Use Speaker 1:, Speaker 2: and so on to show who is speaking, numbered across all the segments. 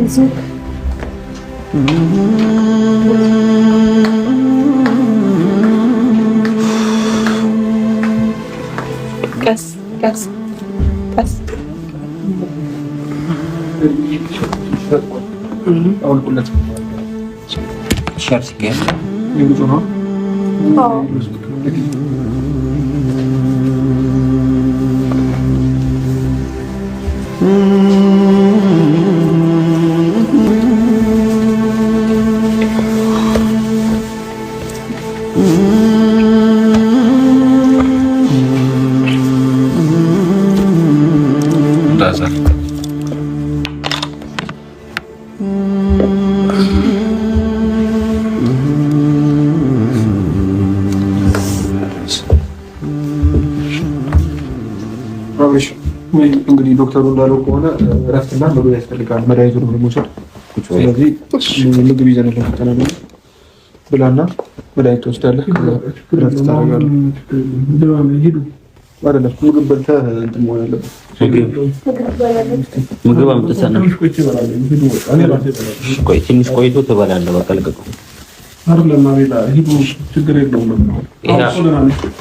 Speaker 1: አይዞህ ቀስ ቀስ ቀስ
Speaker 2: አውልቁለት ሸርስ ገን ይውጡ ነው እንግዲህ ዶክተሩ እንዳለው ከሆነ እረፍትና ምግብ ያስፈልጋል። መድኃኒቱን ለመውሰድ ስለዚህ ምግብ ይዘን ለመጠናል ብላና መድኃኒት ትወስዳለህ። እረፍት ታደርጋለህ። አይደለም ምግብ በልተህ እንትን መሆን አለበት።
Speaker 3: ምግብ አምጥተህ ነው። ቆይ ትንሽ ቆይቶ ትበላለህ። በቃ ልቀቀው።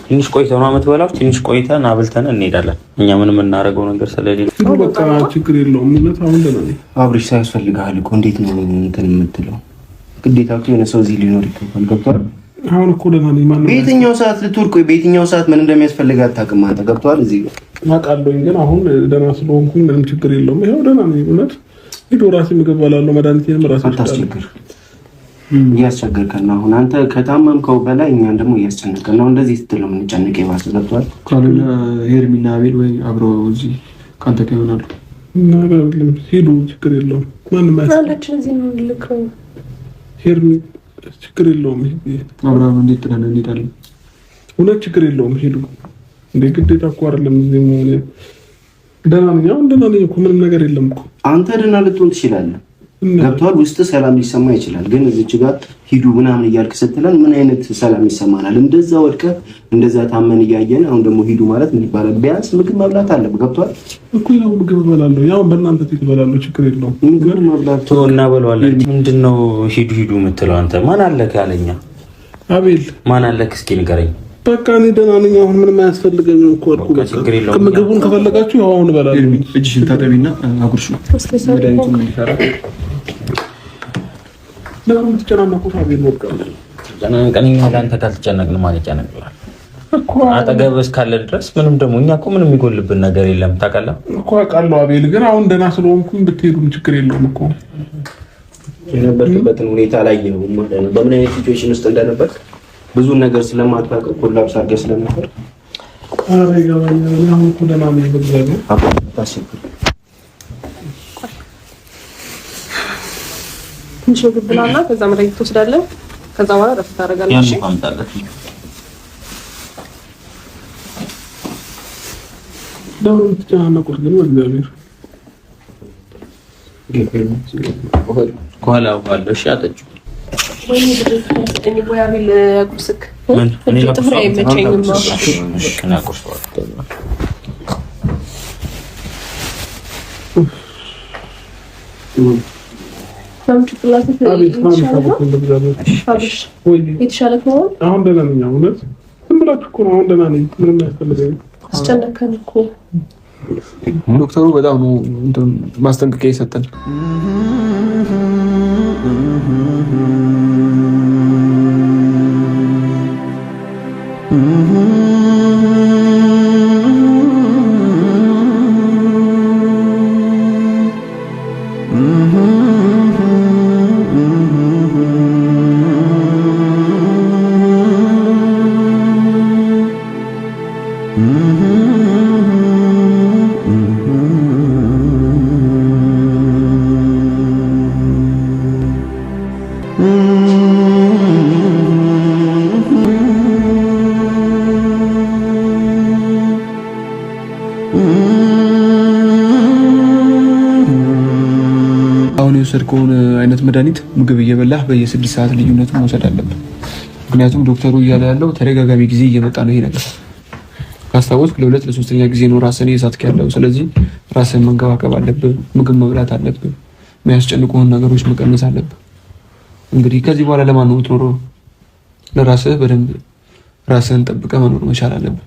Speaker 3: ትንሽ ቆይተህ ነው የምትበላው። ትንሽ ቆይተህ ና አብልተን እንሄዳለን። እኛ ምንም የምናደርገው ነገር ስለሌለ
Speaker 4: በቃ ችግር የለውም። አሁን ደህና ነኝ።
Speaker 3: አብሬሽ ሳያስፈልግሃል እኮ እንዴት ነው እንትን የምትለው? ግዴታ እኮ የሆነ ሰው እዚህ ሊኖር ይገባል። ገብቶሃል?
Speaker 4: አሁን እኮ ደህና ነኝ። ማነው
Speaker 3: በየትኛው ሰዓት ልትወርቅ? ቆይ በየትኛው ሰዓት ምን እንደሚያስፈልግ አታውቅም አንተ። ገብቶሃል? እዚህ ጋር
Speaker 4: አውቃለሁኝ፣ ግን አሁን ደህና ስለሆንኩኝ ምንም ችግር የለውም። ይኸው ደህና ነኝ። እውነት ሂዶ ራሴ ምግብ እበላለሁ። መድኃኒቴንም ራሴ
Speaker 3: አታስቸግር። እያስቸገርከን ነው አሁን አንተ ከታመምከው በላይ እኛን ደግሞ እያስጨነቀን ነው። እንደዚህ ስትል ነው የምንጨነቀው። የባሰ ገብቶሃል?
Speaker 2: ካልሆነ ሄርሚና አቤል ወይ አብረው እዚህ ከአንተ ጋር ይሆናሉ።
Speaker 4: ሂዱ፣ ችግር የለውም። ማንም
Speaker 1: አላችሁ እዚህ ነው ልከው
Speaker 4: ሄርሚ ችግር የለውም።
Speaker 2: አብርሃም እንዴት ጥለን እንሄዳለን?
Speaker 4: እውነት ችግር የለውም። ሄዱ እንዴ ግዴታ እኮ አይደለም። እዚህ መሆን ደህና ነኝ። አሁን ደህና ነኝ እኮ ምንም ነገር የለም እኮ።
Speaker 3: አንተ ደህና ልትሆን ትችላለህ። ገብቶሃል? ውስጥ ሰላም ሊሰማ ይችላል፣ ግን እዚች ጋር ሂዱ ምናምን እያልክ ስትለን ምን አይነት ሰላም ይሰማናል? እንደዛ ወድቀህ እንደዛ ታመን እያየን አሁን ደግሞ ሂዱ ማለት ምን ይባላል? ቢያንስ ምግብ መብላት አለብህ። ገብቶሃል
Speaker 4: እኮ ያው ምግብ እበላለሁ። ያው በእናንተ ፊት እበላለሁ። ችግር የለውም።
Speaker 3: ምግብ መብላት እና በለዋለን። ምንድነው ሂዱ ሂዱ የምትለው አንተ? ማን አለክ ያለኛ?
Speaker 4: አቤል ማን
Speaker 3: አለክ? እስኪ ንገረኝ።
Speaker 4: በቃ እኔ ደህና ነኝ። አሁን ምንም አያስፈልገኝም እኮ አልኩ። በቃ ምግቡን ከፈለጋችሁ ያው አሁን እበላለሁ።
Speaker 2: እጅሽን ታጠቢና አጉርሹ መድኃኒቱን እንዲሰራ
Speaker 4: ለምን ትጨናነቁት? አቤል ወጣ
Speaker 3: ጨናንቀንኛ ለአንተ ካልተጨነቅን ማለት ጨነቅላል እኮ አጠገብህ እስካለ ድረስ ምንም ደግሞ እኛ እኮ ምንም የሚጎልብን ነገር የለም። ታውቃለህ
Speaker 4: እኮ አውቃለሁ አቤል፣ ግን አሁን ደህና ስለሆንኩኝ ብትሄዱም ችግር የለውም እኮ።
Speaker 3: የነበርክበትን ሁኔታ ላይ ነው ማለት ነው። በምን አይነት ሲቹዌሽን ውስጥ እንደነበር ብዙ ነገር ስለማታውቅ ኮላፕስ አድርገህ ስለነበር
Speaker 4: አረ ይገባኛል። አሁን እኮ ደህና ነኝ። በእግዚአብሔር
Speaker 3: ታስቸግር
Speaker 1: ትንሽ ምግብ ብላና ከዛ መድኃኒት ትወስዳለህ። ከዛ በኋላ እረፍት ታደርጋለህ። እሺ
Speaker 4: ደውል የምትጨናነቁት ግን በእግዚአብሔር
Speaker 3: ከኋላ ባለው እሺ አጠጪው
Speaker 1: ወይ ድረስ እኔ ወይ አቤል ቁርስክ
Speaker 3: ምን እኔ
Speaker 1: ጥፍሬ አይመቸኝም ነው።
Speaker 3: እሺ እና ቁርስ
Speaker 1: የተሻለ ከሆነ
Speaker 4: አሁን ደህና ነኝ። እውነት ዝም ብላችሁ እኮ ነው። አሁን ደህና ነኝ። ምንም አያስፈልገኝም።
Speaker 1: አስጨነቀን እኮ
Speaker 2: ዶክተሩ በጣም ነው ማስጠንቀቂያ የሰጠን። የወሰድከውን አይነት መድኃኒት ምግብ እየበላህ በየ6 ሰዓት ልዩነቱ መውሰድ አለብህ። ምክንያቱም ዶክተሩ እያለ ያለው ተደጋጋሚ ጊዜ እየመጣ ነው ይሄ ነገር። ካስታወስክ ለሁለት ለሶስተኛ ጊዜ ነው ራስን እየሳትክ ያለው። ስለዚህ ራስን መንከባከብ አለብህ፣ ምግብ መብላት አለብህ። የሚያስጨንቁህን ነገሮች መቀነስ አለብህ። እንግዲህ ከዚህ በኋላ ለማን ነው የምትኖረው? ለራስህ በደንብ ራስህን ጠብቀህ መኖር መቻል አለብህ።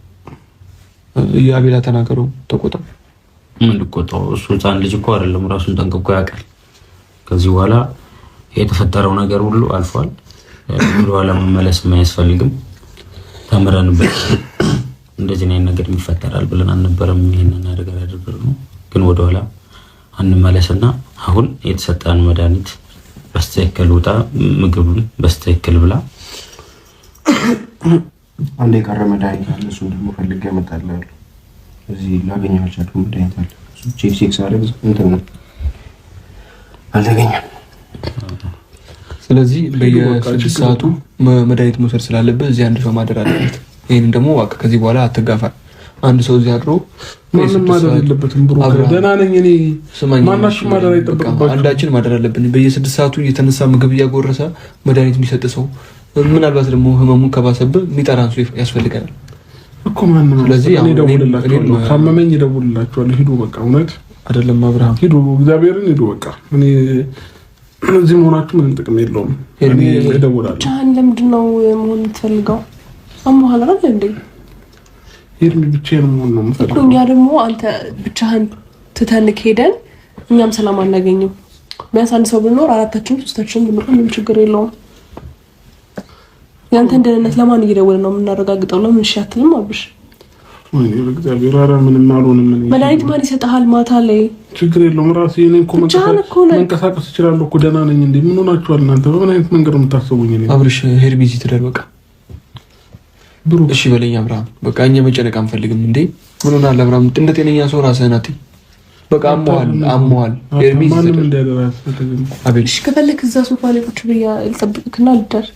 Speaker 2: አቤላ ተናገረው፣ ተቆጣው።
Speaker 5: ምን ልቆጣው? እሱ ህፃን ልጅ እኮ አይደለም፣ ራሱን ጠንቅቆ ያውቃል። ከዚህ በኋላ የተፈጠረው ነገር ሁሉ አልፏል። ወደኋላ መመለስ አያስፈልግም። ተምረንበት እንደዚህ አይነት ነገር ይፈጠራል ብለን አልነበረም ይሄንን ነገር ያደረግነው። ግን ወደኋላ አንመለስና አሁን የተሰጠን መድኃኒት በስተክል ውጣ፣ ምግቡን በስተክል ብላ።
Speaker 3: አንዴ የቀረ መድኃኒት አለ፣ እሱን ደግሞ ፈልጌ እመጣለሁ። እዚህ ላገኘው አልቻልኩም። መድኃኒት አለ፣ እሱ ቼክ ሳደርግ እንትን ነው አልተገኘም።
Speaker 2: ስለዚህ በየ6 ሰዓቱ መድኃኒት መውሰድ ስላለበት እዚህ አንድ ሰው ማደር አለበት። ይሄንን ደግሞ ዋቅ ከዚህ በኋላ አትጋፋ። አንድ ሰው እዚህ አድሮ
Speaker 4: ማንም ማደር የለበትም። ብሩ ደህና ነኝ እኔ ማናችሁ ማደር አይጠበቅባችሁ።
Speaker 2: አንዳችን ማደር አለብን። በየ6 ሰዓቱ እየተነሳ ምግብ እያጎረሰ መድኃኒት የሚሰጥ ሰው፣ ምናልባት ደግሞ ህመሙ ከባሰብህ የሚጠራን ሰው ያስፈልገናል
Speaker 4: እኮ ማንም። ስለዚህ እኔ ደውልላችኋለሁ፣ ካመመኝ ደውልላችኋለሁ። ሂዱ በቃ። እውነት አይደለም አብርሃም፣ ሂዱ፣ እግዚአብሔርን ሂዱ በቃ። እኔ እዚህ መሆናችሁ ምንም ጥቅም የለውም። እኔ እደውላለሁ።
Speaker 1: ብቻህን ለምንድን ነው መሆን የምትፈልገው? አሞሃል አይደል እንዴ?
Speaker 4: ሄርሚ ብቻዬን መሆን ነው የምፈልገው።
Speaker 1: እኛ ደግሞ አንተ ብቻህን ትተንክ ሄደን እኛም ሰላም አናገኝም። ቢያንስ አንድ ሰው ብንኖር 4ታችን 3ታችን ብንኖር ምንም ችግር የለውም። ያንተን ደህንነት ለማን እየደወልን ነው የምናረጋግጠው? ለምን እሺ አትልም አብሽ?
Speaker 4: ወይኔ በእግዚአብሔር ኧረ ምንም አልሆንም።
Speaker 1: መድኃኒት ማን ይሰጥሃል ማታ ላይ?
Speaker 4: ችግር የለውም ራሴ እኔ እኮ መንቀሳቀስ እችላለሁ እኮ። ደህና ነኝ እንዴ? ምን ሆናችኋል እናንተ? በምን አይነት መንገድ ነው የምታስቡኝ? እኔ
Speaker 2: አብርሽ ሄርሚ እዚህ ትደር በቃ። ብሩ እሺ በለኝ አብርሃም፣ በቃ እኛ መጨነቅ አንፈልግም እንዴ። ምን ሆናል አብርሃም? እንደ ጤነኛ ሰው ራስህን አትይ በቃ። አሞሃል ሄርሚ
Speaker 4: ማንም እንዳያደራስ
Speaker 2: አቤል።
Speaker 1: እሺ ከፈለክ እዛ ሶፋ ላይ ቁጭ ብያ ልጠብቅክና ልደር።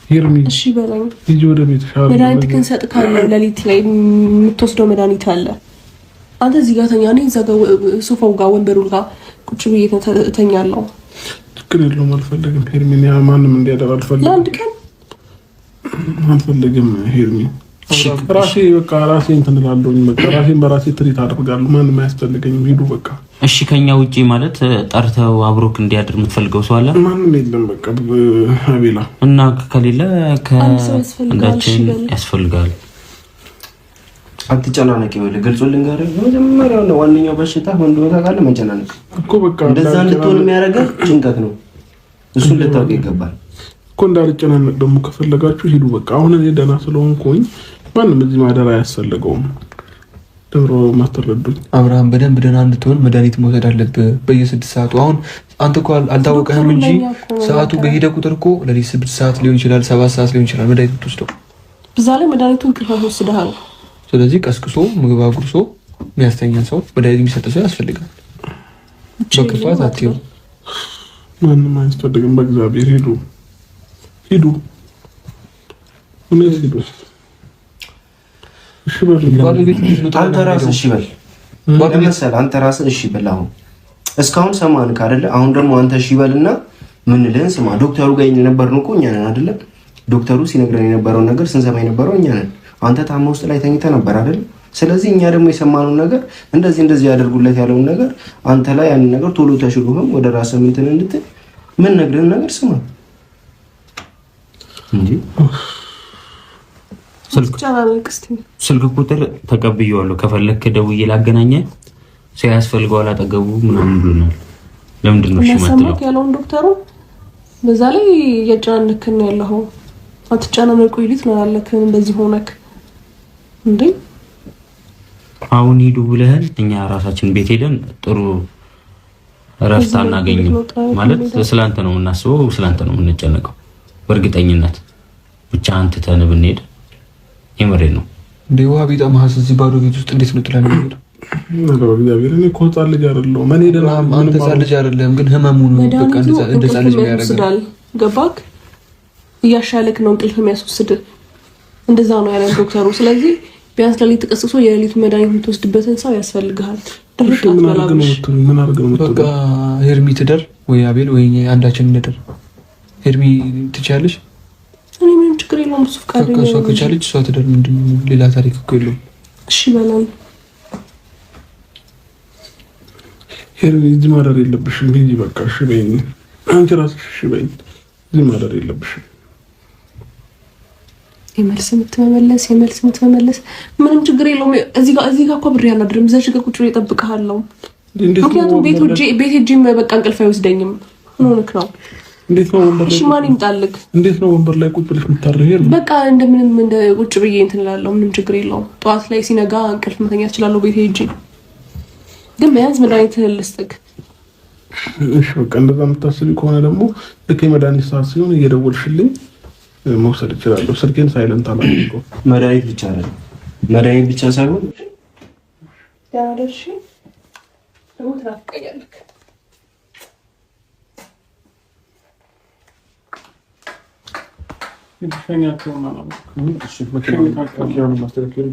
Speaker 4: ሄርሚ
Speaker 1: እሺ በለኝ።
Speaker 4: ሂጂ ወደ ቤትሽ።
Speaker 1: መድኃኒት ግን ሰጥካለሁ። ሌሊት ላይ የምትወስደው መድኃኒት አለ። አንተ እዚህ ጋር ተኛ፣ እኔ እዛ ጋር ሶፋው ጋር ወንበሩ ጋር ቁጭ ብዬ ተኛለሁ።
Speaker 4: ችግር የለውም። አልፈልግም ሄርሚ፣ ማንም እንዲያደራ አልፈልግም።
Speaker 1: ለአንድ ቀን
Speaker 4: አልፈልግም ሄርሚ። ራሴ በቃ ራሴ እንትን እላለሁኝ። በቃ ራሴን በራሴ ትሪት አደርጋለሁ። ማንም አያስፈልገኝም። ሂዱ በቃ።
Speaker 5: እሺ ከኛ ውጪ ማለት ጠርተው አብሮክ እንዲያድር የምትፈልገው ሰው አለ?
Speaker 4: ማንም የለም በቃ አቤላ።
Speaker 5: እና ከሌለ ከአንዳችን ያስፈልጋል።
Speaker 3: አትጨናነቅ። ይኸውልህ ግልጹን ልንገርህ፣ መጀመሪያው ነው ዋነኛው በሽታ ወንድ ወጣ ካለ መጨናነቅ
Speaker 4: እኮ በቃ።
Speaker 3: እንደዛ እንድትሆን የሚያደርገህ ጭንቀት ነው። እሱን ልታውቅ ይገባል
Speaker 4: እኮ። እንዳልጨናነቅ ደግሞ ከፈለጋችሁ ሂዱ በቃ። አሁን እኔ ደህና ስለሆንኩኝ ማንም እዚህ ማደር አያስፈልገውም። ደብሮ ማስተረዱኝ
Speaker 2: አብርሃም፣ በደንብ ደህና እንድትሆን መድኃኒት መውሰድ አለብህ በየ6 ሰዓቱ። አሁን አንተ እኮ አልታወቀህም እንጂ ሰዓቱ በሄደ ቁጥር እኮ ለሊት 6 ሰዓት ሊሆን ይችላል፣ 7 ሰዓት ሊሆን ይችላል መድኃኒት የምትወስደው።
Speaker 1: በዛ ላይ መድኃኒቱን ክፋት ወስደሃል።
Speaker 2: ስለዚህ ቀስቅሶ ምግብ አጉርሶ የሚያስተኛ ሰው መድኃኒት የሚሰጥ ሰው ያስፈልጋል። በክፋት አትይው።
Speaker 4: ማንም አያስፈልግም። በእግዚአብሔር ሂዱ ሂዱ። እሺ በል
Speaker 3: አንተ ራስህ እሺ በል። ለምሳሌ አንተ ራስህ እሺ በል። አሁን እስካሁን ሰማንክ አይደለ? አሁን ደግሞ አንተ እሺ በልና ምን ልህን ስማ። ዶክተሩ ጋር የነበርነው እኮ እኛ ነን አይደለ? ዶክተሩ ሲነግረን የነበረውን ነገር ስንሰማ የነበረው እኛ ነን። አንተ ታማ ውስጥ ላይ ተኝተህ ነበር አይደል? ስለዚህ እኛ ደግሞ የሰማነውን ነገር እንደዚህ ያደርጉለት ያለውን ነገር አንተ ላይ ያንን ነገር ቶሎ ተሽሎህም ወደ ራስህ እንትን እንድትል ምን ነግረን ነገር ስማ እንጂ
Speaker 5: ስልክ ቁጥር ተቀብዬዋለሁ። ከፈለክ ደውዬ ላገናኘህ። ሰው ያስፈልገዋል አጠገቡ ምናምን ብሎናል። ለምንድን ነው እሺ ማለት
Speaker 1: ያለውን ዶክተሩ? በዛ ላይ እያጨናነክን ያለው አትጨናነቁ ይሉት ነው ያለክን። እንደዚህ ሆነክ እንዴ?
Speaker 5: አሁን ሂዱ ብለህን እኛ ራሳችን ቤት ሄደን ጥሩ እረፍት አናገኝም ማለት ስላንተ ነው የምናስበው፣ ስላንተ ነው የምንጨነቀው። በእርግጠኝነት ብቻ አንተ ተን ብንሄድ የምሬ ነው
Speaker 2: እንዴ? ውሃ ቢጠማህ እዚህ ባዶ ቤት ውስጥ እንዴት ነው ጥላኝ ነው?
Speaker 4: እግዚአብሔር እኔ እኮ ህፃን ልጅ አይደለሁም። እኔ ደህና
Speaker 2: አንተ ህፃን ልጅ አይደለም፣ ግን ህመሙን በቃ እንደ ህፃን ልጅ የሚያደርጋል።
Speaker 1: ገባክ? እያሻለክ ነው እንቅልፍ የሚያስወስድ። እንደዛ ነው ያለን ዶክተሩ። ስለዚህ ቢያንስ ለሊት ተቀስቅሶ የሌሊት መድኃኒት የምትወስድበትን ሰው ያስፈልግሃል።
Speaker 4: ምን አድርገው
Speaker 2: በቃ ሄርሚ ትደር ወይ አቤል ወይ አንዳችን እንደር። ሄርሚ ትቻለሽ?
Speaker 1: እኔ ምንም ችግር የለውም። እሱ ፍቃድ ነው።
Speaker 2: እሷ ከቻለች እሷ ትደር። ምንድን ነው ሌላ ታሪክ እኮ የለውም።
Speaker 1: እሺ በላል።
Speaker 4: እዚህ ማደር የለብሽም። ሂጂ በቃ እሺ በይኝ። አንቺ ራስሽ እሺ በይኝ። እዚህ ማደር የለብሽም።
Speaker 1: የመልስ የምትመለስ ምንም ችግር የለውም። እዚህ ጋር እኮ ብሬ አላድርም። እዛች ጋር ቁጭ ብዬ እጠብቅሃለሁ። ምክንያቱም ቤት ሄጄም በቃ እንቅልፍ አይወስደኝም። ምን ሆነክ ነው?
Speaker 4: እንዴት ነው ወንበር ላይ
Speaker 1: ማን ይምጣልክ?
Speaker 4: እንዴት ነው ወንበር ላይ ቁጭ ብለሽ የምታረጊ?
Speaker 1: በቃ እንደምንም እንደ ቁጭ ብዬ እንትን እላለሁ። ምንም ችግር የለውም። ጠዋት ላይ ሲነጋ እንቅልፍ መተኛት እችላለሁ ቤት ሄጄ። ግን ቢያንስ መድኃኒት ልስጥክ።
Speaker 4: እሺ በቃ እንደዛ የምታስቢ ከሆነ ደግሞ ልክ የመድኃኒት ሰዓት ሲሆን እየደወልሽልኝ መውሰድ እችላለሁ። ስልኬን ሳይለንት አላደርገው።
Speaker 3: መድኃኒት ብቻ አይደለም፣ መድኃኒት ብቻ ሳይሆን
Speaker 1: ያደርሽ ደግሞ ትናፍቀኛለህ።
Speaker 4: ይፈኛቸው ማለት ነው።
Speaker 2: እሺ መኪናውን ማስተካከል